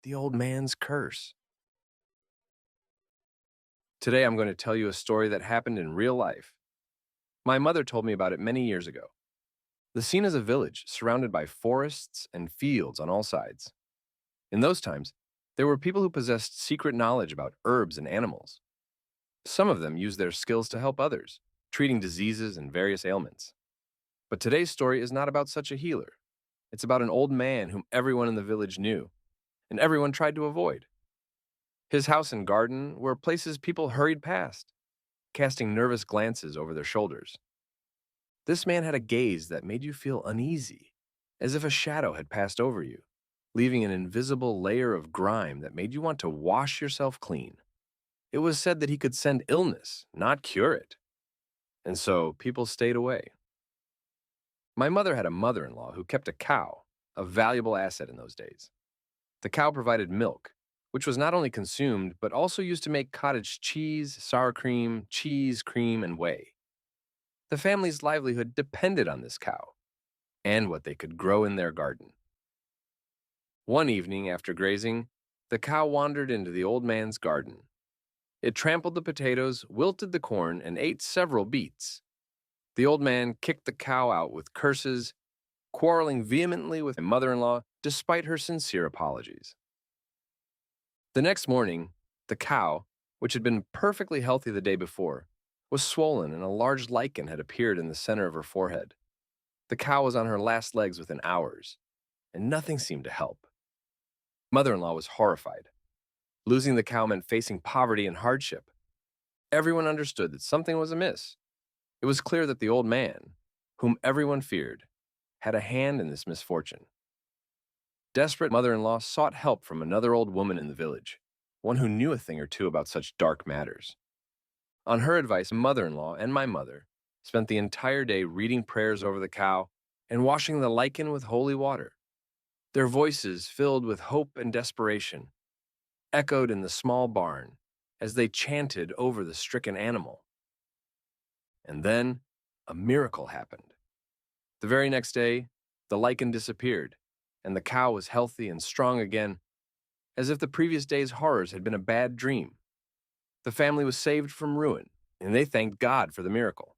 the old man's curse. Today, I'm going to tell you a story that happened in real life. My mother told me about it many years ago. The scene is a village surrounded by forests and fields on all sides. In those times, there were people who possessed secret knowledge about herbs and animals. Some of them used their skills to help others, treating diseases and various ailments. But today's story is not about such a healer. It's about an old man whom everyone in the village knew, and everyone tried to avoid. His house and garden were places people hurried past, casting nervous glances over their shoulders. This man had a gaze that made you feel uneasy, as if a shadow had passed over you, leaving an invisible layer of grime that made you want to wash yourself clean. It was said that he could send illness, not cure it, and so people stayed away. My mother had a mother-in-law who kept a cow, a valuable asset in those days. The cow provided milk, which was not only consumed, but also used to make cottage cheese, sour cream, cheese, cream, and whey. The family's livelihood depended on this cow and what they could grow in their garden. One evening after grazing, the cow wandered into the old man's garden. It trampled the potatoes, wilted the corn, and ate several beets. The old man kicked the cow out with curses, quarreling vehemently with my mother-in-law despite her sincere apologies. The next morning, the cow, which had been perfectly healthy the day before, was swollen and a large lichen had appeared in the center of her forehead. The cow was on her last legs within hours, and nothing seemed to help. Mother-in-law was horrified. Losing the cow meant facing poverty and hardship. Everyone understood that something was amiss. It was clear that the old man, whom everyone feared, had a hand in this misfortune. Desperate mother-in-law sought help from another old woman in the village, one who knew a thing or two about such dark matters. On her advice, mother-in-law and my mother spent the entire day reading prayers over the cow and washing the lichen with holy water. Their voices, filled with hope and desperation, echoed in the small barn as they chanted over the stricken animal. And then a miracle happened. The very next day, the lichen disappeared, and the cow was healthy and strong again, as if the previous day's horrors had been a bad dream. The family was saved from ruin, and they thanked God for the miracle.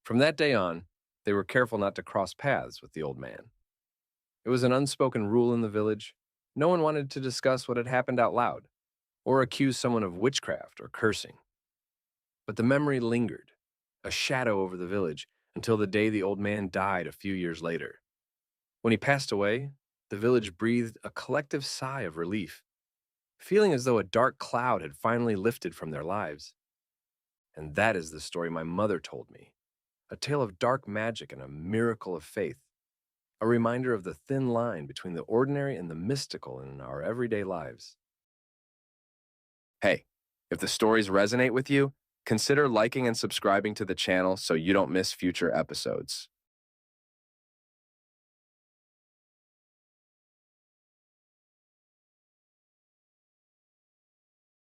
From that day on, they were careful not to cross paths with the old man. It was an unspoken rule in the village. No one wanted to discuss what had happened out loud, or accuse someone of witchcraft or cursing. But the memory lingered, a shadow over the village, until the day the old man died a few years later. When he passed away, the village breathed a collective sigh of relief, feeling as though a dark cloud had finally lifted from their lives. And that is the story my mother told me, a tale of dark magic and a miracle of faith, a reminder of the thin line between the ordinary and the mystical in our everyday lives. Hey, if the stories resonate with you, consider liking and subscribing to the channel so you don't miss future episodes.